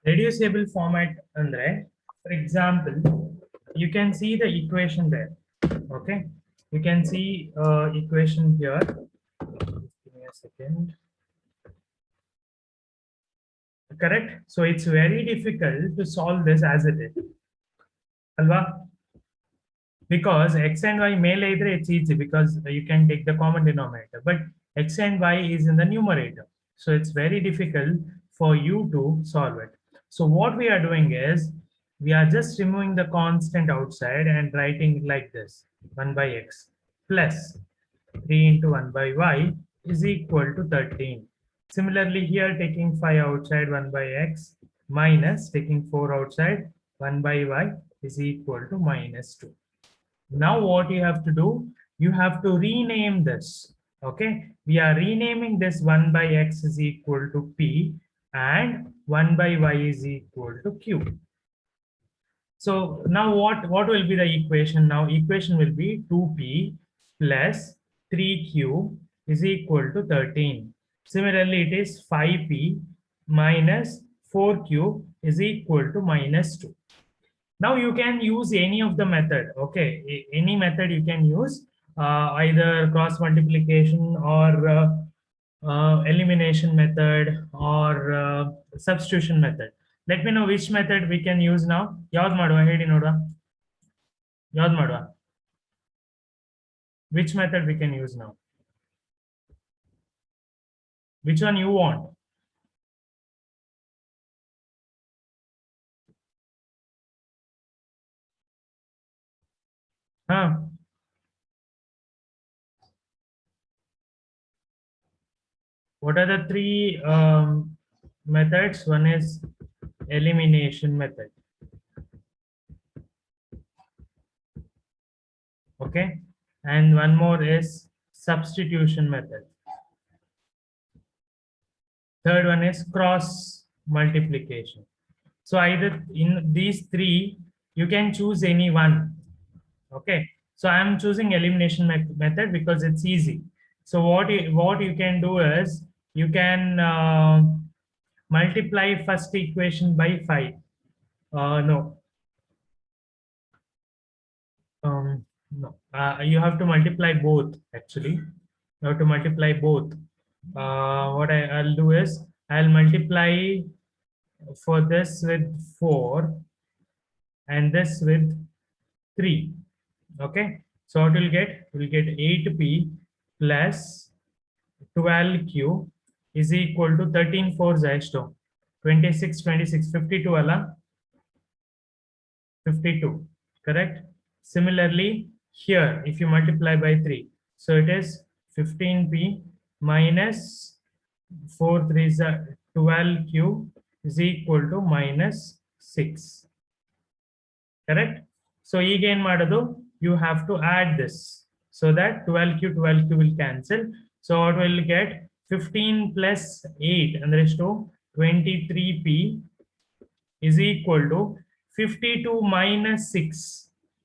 reducible format andre, for example, you can see the equation there. Okay, you can see equation here. Give me a second. Correct. So it's very difficult to solve this as it is, alva, because x and y may either, it's easy because you can take the common denominator, but x and y is in the numerator, so it's very difficult for you to solve it. So what we are doing is we are just removing the constant outside and writing it like this: 1 by x plus 3 into 1 by y is equal to 13. Similarly here, taking 5 outside, 1 by x minus taking 4 outside, 1 by y is equal to minus 2. Now what you have to do, you have to rename this. Okay, we are renaming this: 1 by x is equal to p and 1 by y is equal to q. So now what will be the equation? Now equation will be 2p plus 3q is equal to 13. Similarly, it is 5p minus 4q is equal to minus 2. Now you can use any of the method. Okay, any method you can use, either cross multiplication or elimination method or substitution method. Let me know which method we can use now. ಯಾವ್ದು ಮಾಡುವ ಹೇಳಿ ನೋಡುವ, ಯಾವ್ದು ಮಾಡುವ, which method we can use now, which one you want? Huh? What are the three methods? One is elimination method. Okay, and one more is substitution method. Third one is cross multiplication. So either in these three you can choose any one. Okay, so I am choosing elimination method because it's easy. So what you can do is you can multiply first equation by 5. No, no, you have to multiply both. Actually, you have to multiply both. What I'll do is I'll multiply for this with 4 and this with 3. Okay, so what we'll get? We'll get 8p plus 12q is equal to 13 4 ಎಷ್ಟು 26 26 52 ಅಲ್ಲ 52, correct. Similarly here, if you multiply by 3, so it is 15p minus 4 3s 12q is equal to minus 6, correct. So again ಮಾಡೋದು, you have to add this so that 12q will cancel. So what will get? 15 plus 8 ಅಂದ್ರೆ ಎಷ್ಟು 23p is equal to 52 minus 6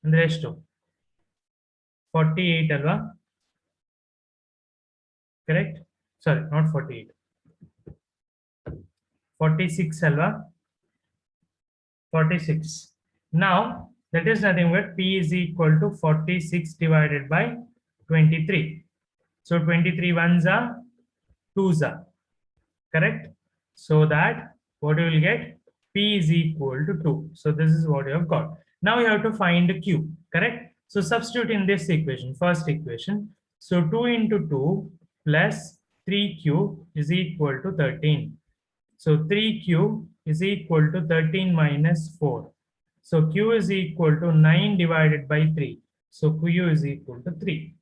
ಅಂದ್ರೆ ಎಷ್ಟು 48 ಅಲ್ವಾ, correct. Sorry, not 48, 46 ಅಲ್ವಾ, 46. Now that is nothing but p is equal to 46 divided by 23. So 23 ones are 2s are, correct. So that what you will get? P is equal to 2. So this is what you have got. Now you have to find the q, correct. So substitute in this equation, first equation. So 2 into 2 plus 3q is equal to 13. So 3q is equal to 13 minus 4. So q is equal to 9 divided by 3. So q is equal to 3.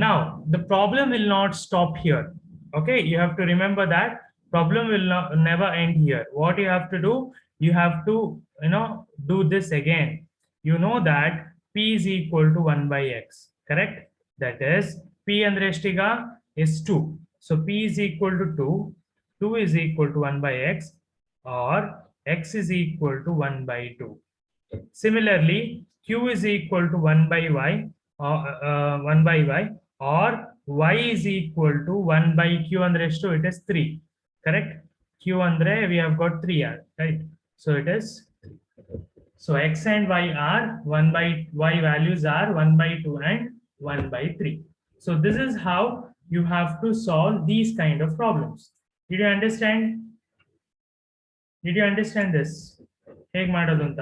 Now the problem will not stop here. Okay, you have to remember that problem will never end here. What you have to do, you have to do this again. You know that p is equal to 1 by x, correct. That is p andre estiga is 2. So p is equal to 2, 2 is equal to 1 by x, or x is equal to 1 by 2. Similarly q is equal to 1 by y, or 1 by y, or y is equal to 1 by q andre ಎಷ್ಟು, it is 3, correct. Q andre we have got 3R, right? So it is, so X and Y are 1 by, Y values are 1 by 2 and 1 by 3. So this is how you have to solve these kind of problems. Did you understand? Did you understand this? ಹೇಗೆ ಮಾಡೋದು ಅಂತ?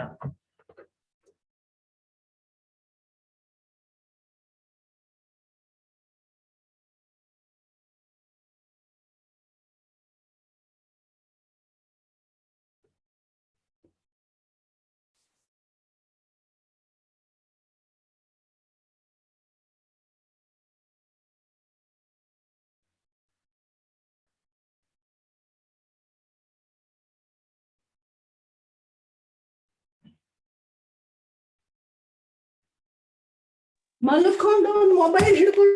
ಮಲ್ಕೊಂಡು ಒಂದು mobile ಹಿಡ್ಕೊಂಡು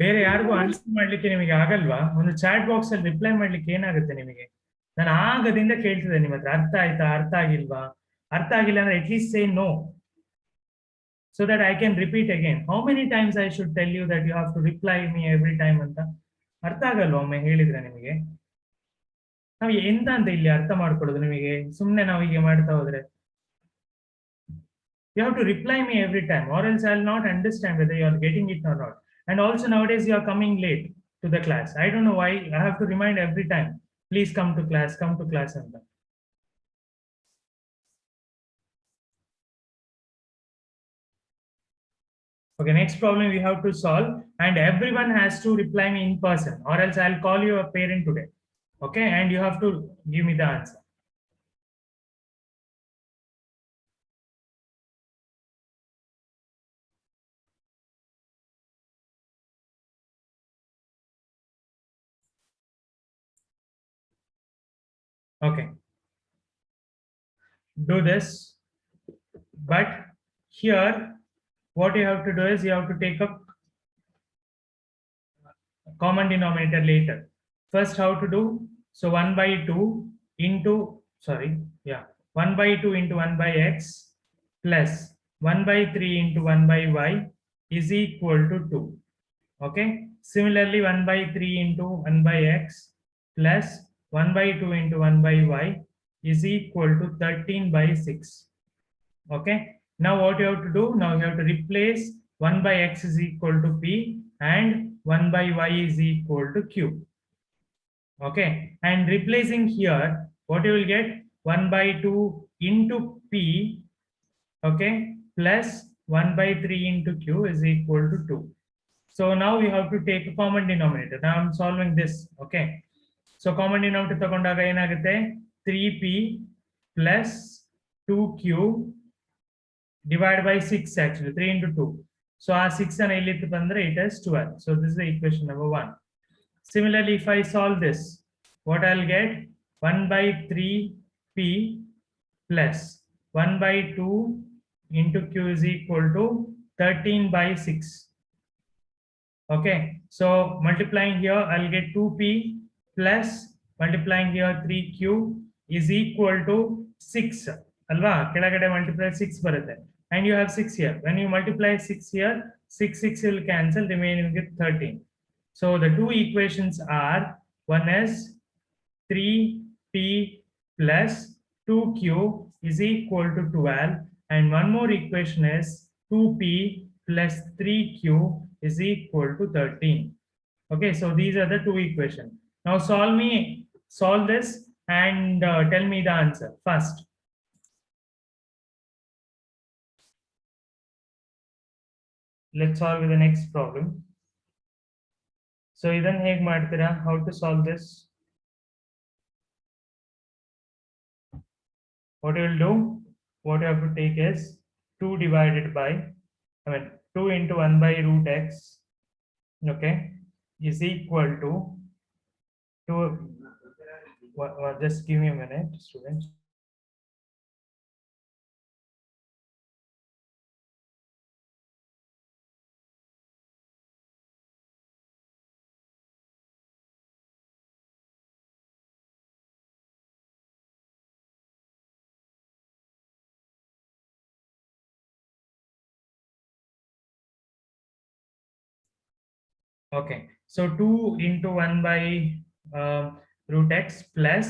ಬೇರೆ ಯಾರಿಗೂ answer ಮಾಡ್ಲಿಕ್ಕೆ ನಿಮಗೆ ಆಗಲ್ವಾ? ಒಂದು ಚಾಟ್ ಬಾಕ್ಸ್ ಅಲ್ಲಿ ರಿಪ್ಲೈ ಮಾಡ್ಲಿಕ್ಕೆ ಏನಾಗುತ್ತೆ ನಿಮಗೆ? ನಾನು ಆಗದಿಂದ ಕೇಳ್ತಿದ್ದೆ ನಿಮ್ಮ ಹತ್ರ, ಅರ್ಥ ಆಯ್ತಾ, ಅರ್ಥ ಆಗಿಲ್ವಾ? ಅರ್ಥ ಆಗಿಲ್ಲ ಅಂದ್ರೆ at least say no, so that I can repeat again. How many times I should tell you that you have to reply me every time ಅಂತ? ಅರ್ಥ ಆಗಲ್ವಾ ಒಮ್ಮೆ ಹೇಳಿದ್ರೆ ನಿಮಗೆ? ನಾವು ಎಂತ ಅಂತ ಇಲ್ಲಿ ಅರ್ಥ ಮಾಡ್ಕೊಳ್ಳೋದು ನಿಮಗೆ? ಸುಮ್ನೆ ನಾವು ಹೀಗೆ ಮಾಡ್ತಾ ಹೋದ್ರೆ you have to reply me every time, or else I'll not understand whether you are getting it or not. And also nowadays you are coming late to the class. I don't know why I have to remind every time, please come to class ಅಂತ. Okay, next problem we have to solve, and everyone has to reply me in person, or else I'll call you a parent today. Okay, and you have to give me the answer. Okay, do this, but here what you have to do is you have to take up common denominator later. First, how to do? So 1 by 2 into, sorry, yeah, 1 by 2 into 1 by x plus 1 by 3 into 1 by y is equal to 2. Okay, similarly 1 by 3 into 1 by x plus 1 by 2 into 1 by y is equal to 13 by 6. Okay, now what you have to do? Now you have to replace 1 by x is equal to p and 1 by y is equal to q. Okay, and replacing here, what you will get? 1 by 2 into p, okay, plus 1 by 3 into q is equal to 2. So now we have to take a common denominator. Now I'm solving this. Okay, so common denominator ತಗೊಂಡಾಗ ಏನಾಗುತ್ತೆ? 3p plus 2q divided by 6, actually 3 into 2. So our 6 and ಇಲ್ಲಿ ಬಂದ್ರೆ it is 12. So this is the equation number 1. Similarly, if I solve this, what I'll get? 1 by 3p plus 1 by 2 into q is equal to 13 by 6. Okay, so multiplying here, I'll get 2p plus multiplying here 3q is equal to 6. Alva, ಕೆಳಗಡೆ multiply 6 ಬರುತ್ತೆ. And you have 6 here. When you multiply 6 here, 6 will cancel, remaining with 13. So the two equations are, one is 3p plus 2q is equal to 12, and one more equation is 2p plus 3q is equal to 13. Okay, so these are the two equations. Now solve this and tell me the answer first. Let's solve with the next problem. So ಇದನ್ನ ಹೇಗೆ ಮಾಡ್ತೀರಾ? How to solve this? What you will do? What you have to take is 2 divided by, 2 into 1 by root x, okay, is equal to 2. Just give me a minute, students. Okay, So 2 into 1 by root x plus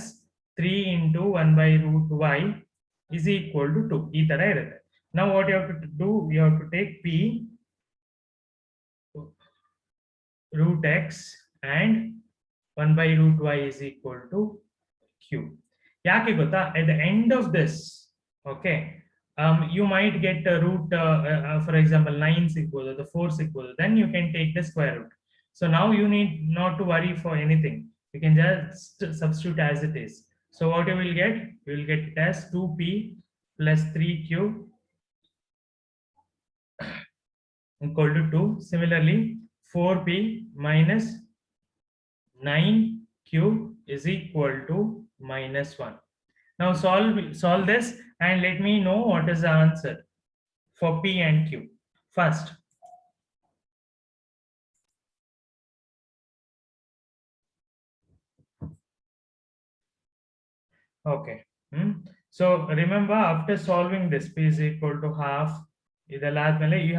3 into 1 by root y is equal to 2. ಈ ತರ ಇರುತ್ತೆ. Now what you have to do, you have to take p root x and 1 by root y is equal to q. ಯಾಕೆ ಗೊತ್ತಾ, at the end of this, okay, you might get a root, for example 9 ಸಿಗ್ಬೋದು, the 4 ಸಿಗ್ಬೋದು, then you can take the square root. So now you need not to worry for anything, you can just substitute as it is. So what you will get, you will get it as 2p plus 3q equal to 2. Similarly 4p minus 9q is equal to minus 1. Now solve this and let me know what is the answer for p and q. First, okay. So remember, after solving this, p is equal to half, you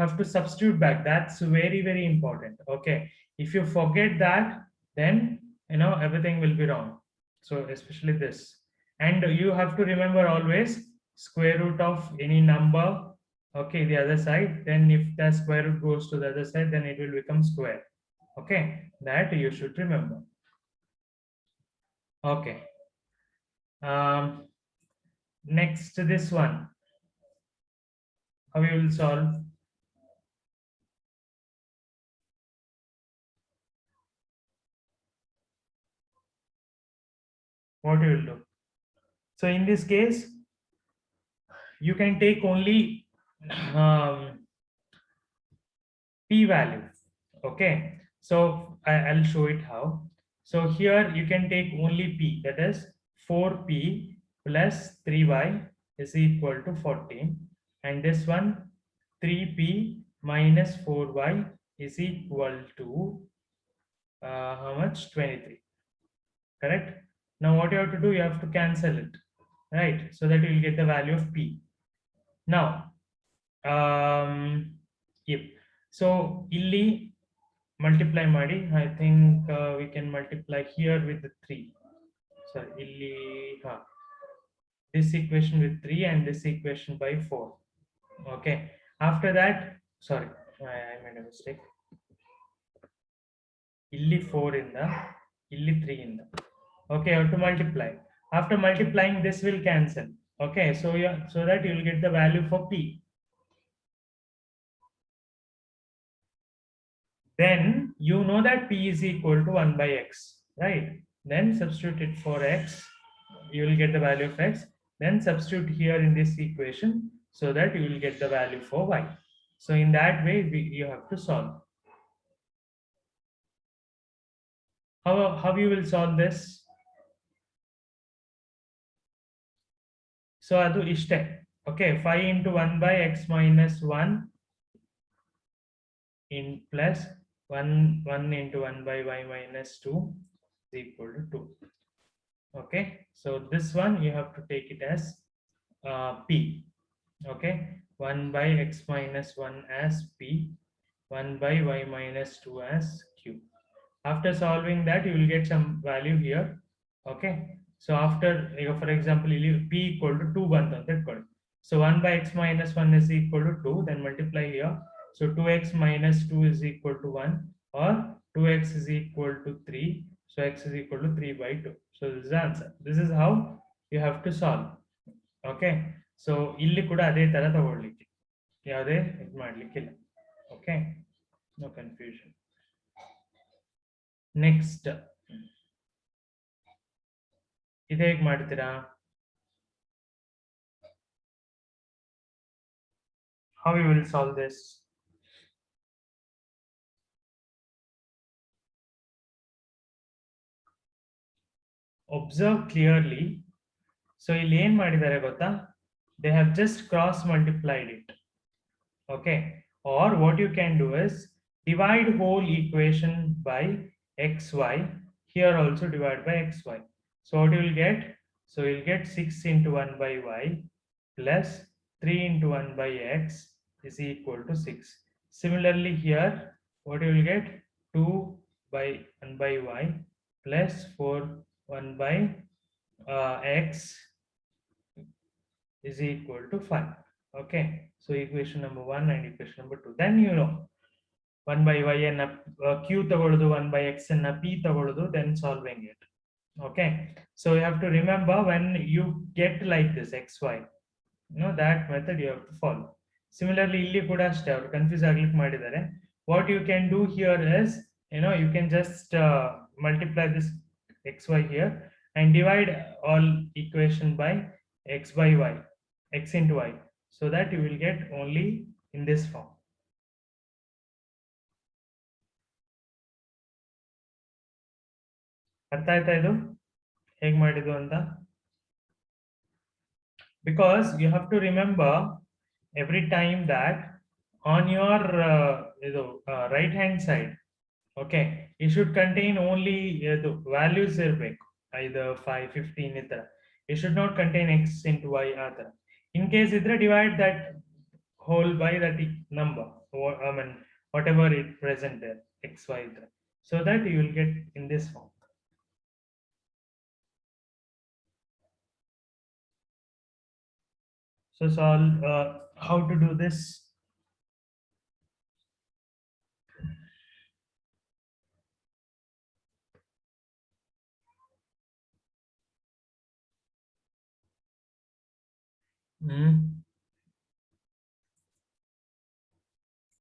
have to substitute back. That's very, very important. Okay, if you forget that, then everything will be wrong. So especially this, and you have to remember always square root of any number, okay, the other side, then if the square root goes to the other side, then it will become square. Okay, that you should remember. Okay, next, this one, how you will solve? What you will do? So in this case, you can take only p value. Okay, so I'll show it how. So here you can take only p, that is 4p plus 3y is equal to 14, and this one 3p minus 4y is equal to how much? 23. Correct? Now what you have to do, you have to cancel it, right? So that you will get the value of p. Now yep, so illi multiply ಮಾಡಿ, I think we can multiply here with the 3. Sorry, illi this equation with 3 and this equation by 4. Okay, after that, sorry, I made a mistake. Illi 4 in the, illi 3 in the. Okay, I have to multiply. After multiplying, this will cancel. Okay, so yeah, so that you will get the value for p. Then you know that p is equal to 1 by x, right? Then substitute it for x, you will get the value of x. Then substitute here in this equation so that you will get the value for y. So in that way, you have to solve. How you will solve this? So adu ishte. Okay, 5 into 1 by x minus 1 in plus 1 into 1 by y minus 2 is equal to 2. Okay, so this one you have to take it as p. Okay, 1 by x minus 1 as p, 1 by y minus 2 as q. After solving that, you will get some value here. Okay, so after, for example, p equal to 2 ಬಂತು. So 1 by x minus 1 is equal to 2, then multiply here. So 2x minus 2 is equal to 1, or 2x is equal to 3. So x is equal to 3 by 2. So this is the answer. This is how you have to solve. Okay, so ಇಲ್ಲಿ ಕೂಡ ಅದೇ ತರ ತಗೊಳ್ಳಿಕ್ಕೆ, ಯಾವುದೇ ಇದು ಮಾಡ್ಲಿಕ್ಕಿಲ್ಲ. Okay, no confusion. Next, ಇದು ಹೇಗೆ ಮಾಡ್ತೀರಾ? How you will solve this? Observe clearly. So ಇಲ್ಲಿ ಏನು ಮಾಡಿದ್ದಾರೆ ಗೊತ್ತಾ? They have just cross multiplied it. Okay, or what you can do is divide whole equation by xy. Here also divide by xy. So what you will get? So you will get 6 into 1 by y plus 3 into 1 by x is equal to 6. Similarly here, what you will get? 2 by 1 by y plus 4 1 by x is equal to 5. Okay, so equation number 1 and equation number 2. Then you know 1 by y and q ತಗೊಳ್ಳೋದು 1 by x and p ತಗೊಳ್ಳೋದು, then solving it. Okay, so you have to remember when you get like this xy, you know that method you have to follow. Similarly ಇಲ್ಲಿ ಕೂಡ ಅಷ್ಟೇ ಅವರು confuse ಆಗ್ಲಿಕ್ಕೆ ಮಾಡಿದ್ದಾರೆ. What you can do here is, you know, you can just multiply this xy here and divide all equation by x by y, x into y, so that you will get only in this form. ಅರ್ಥ ಆಯ್ತಾ ಇದು ಹೇಗೆ ಮಾಡಿದ್ದು ಅಂತ? Because you have to remember every time that on your right hand side, okay, it should contain only the values ಇರಬೇಕು, either 5 15 ಇತರ. It should not contain x into y ಆ ತರ. In case ಇದ್ರೆ divide that whole by that number, I mean whatever it present there, x y ಇದ್ರೆ, so that you will get in this form. So solve how to do this.